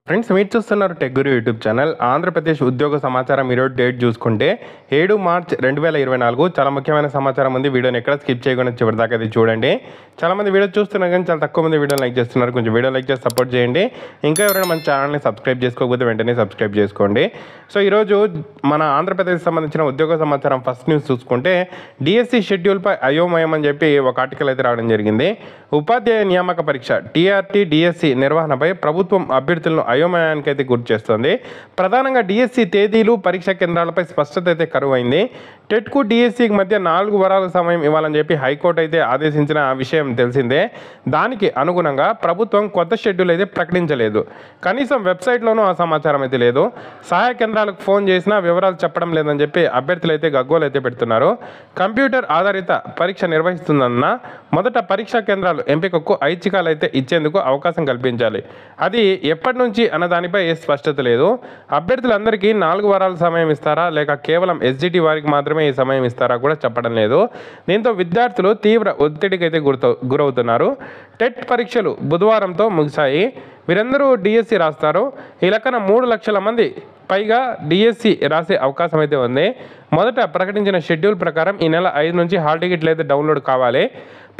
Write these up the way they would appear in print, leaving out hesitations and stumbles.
Friends మీరు చూస్తున్నారు tech గురు YouTube channel. Andhra Pradesh ఉద్యోగ సమాచారం ఈరోజు డేట్ చూసుకుంటే 7 మార్చ్ 2024 చాలా ముఖ్యమైన సమాచారం ఉంది. వీడియోని ఎక్కడ స్కిప్ చేయకుండా చివరిదాకా అది చూడండి. చాలామంది వీడియో చూస్తున్నారు కానీ చాలా తక్కువ మంది వీడియో లైక్ చేస్తున్నారు. కొంచెం వీడియో లైక్ చేసి సపోర్ట్ చేయండి. ఇంకా ఎవరైనా మన ఛానల్ని సబ్స్క్రైబ్ చేసుకోకపోతే వెంటనే సబ్స్క్రైబ్ చేసుకోండి. సో ఈరోజు మన ఆంధ్రప్రదేశ్ సంబంధించిన ఉద్యోగ సమాచారం ఫస్ట్ న్యూస్ చూసుకుంటే డిఎస్సి షెడ్యూల్పై అయోమయం అని చెప్పి ఒక ఆర్టికల్ అయితే రావడం జరిగింది. ఉపాధ్యాయ నియామక పరీక్ష టీఆర్టీ డిఎస్సి నిర్వహణపై ప్రభుత్వం అభ్యర్థులను అయోమయానికి అయితే గురి చేస్తుంది. ప్రధానంగా డిఎస్సి తేదీలు పరీక్షా కేంద్రాలపై స్పష్టత అయితే కరువైంది. టెట్కు డిఎస్సికి మధ్య 4 వారాల సమయం ఇవ్వాలని చెప్పి హైకోర్టు అయితే ఆదేశించిన విషయం తెలిసిందే. దానికి అనుగుణంగా ప్రభుత్వం కొత్త షెడ్యూల్ అయితే ప్రకటించలేదు. కనీసం వెబ్సైట్లోనూ ఆ సమాచారం అయితే లేదు. సహాయ కేంద్రాలకు ఫోన్ చేసినా వివరాలు చెప్పడం లేదని చెప్పి అభ్యర్థులు అయితే గగ్గోలు అయితే పెడుతున్నారు. కంప్యూటర్ ఆధారిత పరీక్ష నిర్వహిస్తుందన్న మొదట పరీక్షా కేంద్రాలు ఎంపికకు ఐచ్ఛికాలు అయితే ఇచ్చేందుకు అవకాశం కల్పించాలి. అది ఎప్పటి నుంచి అన్న దానిపై స్పష్టత లేదు. అభ్యర్థులందరికీ 4 వారాల సమయం ఇస్తారా లేక కేవలం ఎస్జిటి వారికి మాత్రమే ఈ సమయం ఇస్తారా కూడా చెప్పడం లేదు. దీంతో విద్యార్థులు తీవ్ర ఒత్తిడికి అయితే గురవుతున్నారు. టెట్ పరీక్షలు బుధవారంతో ముగిశాయి. వీరందరూ డిఎస్సి రాస్తారు. ఈ లెక్కన 3 లక్షల మంది పైగా డిఎస్సి రాసే అవకాశం అయితే ఉంది. మొదట ప్రకటించిన షెడ్యూల్ ప్రకారం ఈ నెల 5 నుంచి హాల్ టికెట్లు అయితే డౌన్లోడ్ కావాలి.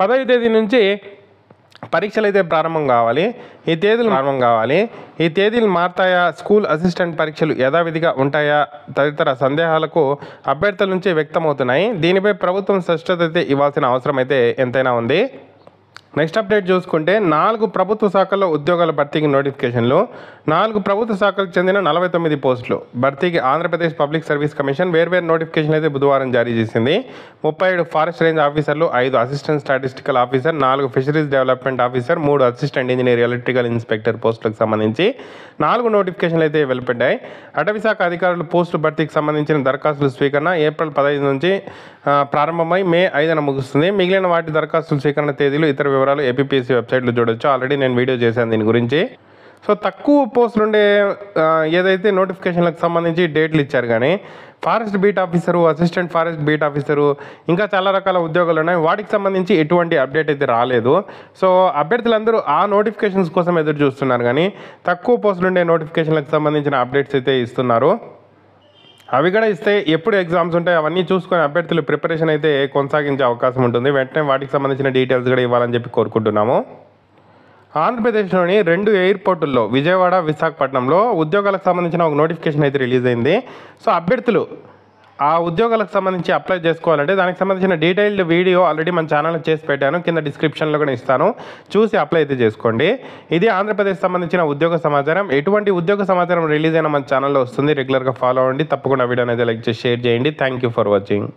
10వ తేదీ నుంచి పరీక్షలు అయితే ప్రారంభం కావాలి. ఈ తేదీలు మారుతాయా, స్కూల్ అసిస్టెంట్ పరీక్షలు యథావిధిగా ఉంటాయా తదితర సందేహాలకు అభ్యర్థుల నుంచి వ్యక్తమవుతున్నాయి. దీనిపై ప్రభుత్వం స్పష్టత అయితే ఇవ్వాల్సిన అవసరం అయితే ఎంతైనా ఉంది. నెక్స్ట్ అప్డేట్ చూసుకుంటే 4 ప్రభుత్వ శాఖల్లో ఉద్యోగాల భర్తీకి నోటిఫికేషన్లు. 4 ప్రభుత్వ శాఖలకు చెందిన 49 పోస్టులు భర్తీకి ఆంధ్రప్రదేశ్ పబ్లిక్ సర్వీస్ కమిషన్ వేర్వేరు నోటిఫికేషన్లు అయితే బుధవారం జారీ చేసింది. 37 ఫారెస్ట్ రేంజ్ ఆఫీసర్లు, 5 assistant statistical officer, 4 fisheries development officer, 3 assistant engineer electrical inspector పోస్టులకు సంబంధించి 4 నోటిఫికేషన్లు అయితే వెలువడ్డాయి. అటవీ శాఖ అధికారులు పోస్టు భర్తీకి సంబంధించిన దరఖాస్తుల స్వీకరణ ఏప్రిల్ 15 నుంచి ప్రారంభమై మే 5న ముగుస్తుంది. మిగిలిన వాటి దరఖాస్తుల స్వీకరణ తేదీలు ఇతర వివరాలు ఏపీపీఎస్సీ వెబ్సైట్లో చూడొచ్చు. ఆల్రెడీ నేను వీడియో చేశాను దీని గురించి. సో తక్కువ పోస్టులు ఉండే ఏదైతే నోటిఫికేషన్లకు సంబంధించి డేట్లు ఇచ్చారు కానీ forest beat officer, assistant forest beat officer, ఇంకా చాలా రకాల ఉద్యోగాలు ఉన్నాయి. వాటికి సంబంధించి ఎటువంటి అప్డేట్ అయితే రాలేదు. సో అభ్యర్థులందరూ ఆ నోటిఫికేషన్స్ కోసం ఎదురు చూస్తున్నారు కానీ తక్కువ పోస్టులు ఉండే నోటిఫికేషన్లకు సంబంధించిన అప్డేట్స్ అయితే ఇస్తున్నారు. అవి కూడా ఇస్తే ఎప్పుడు ఎగ్జామ్స్ ఉంటాయి అవన్నీ చూసుకొని అభ్యర్థులు ప్రిపరేషన్ అయితే కొనసాగించే అవకాశం ఉంటుంది. వెంటనే వాటికి సంబంధించిన డీటెయిల్స్ కూడా ఇవ్వాలని చెప్పి కోరుకుంటున్నాము. ఆంధ్రప్రదేశ్లోని 2 ఎయిర్పోర్టుల్లో విజయవాడ, విశాఖపట్నంలో ఉద్యోగాలకు సంబంధించిన ఒక నోటిఫికేషన్ అయితే రిలీజ్ అయింది. సో అభ్యర్థులు ఆ ఉద్యోగాలకు సంబంధించి అప్లై చేసుకోవాలంటే దానికి సంబంధించిన డీటెయిల్డ్ వీడియో ఆల్రెడీ మన ఛానల్లో చేసి పెట్టాను. కింద డిస్క్రిప్షన్లో కూడా ఇస్తాను, చూసి అప్లై అయితే చేసుకోండి. ఇది ఆంధ్రప్రదేశ్ సంబంధించిన ఉద్యోగ సమాచారం. ఎటువంటి ఉద్యోగ సమాచారం రిలీజ్ అయినా మన ఛానల్లో వస్తుంది. రెగ్యులర్గా ఫాలో అవ్వండి. తప్పకుండా వీడియోని అయితే లైక్ చేసి షేర్ చేయండి. Thank you for watching.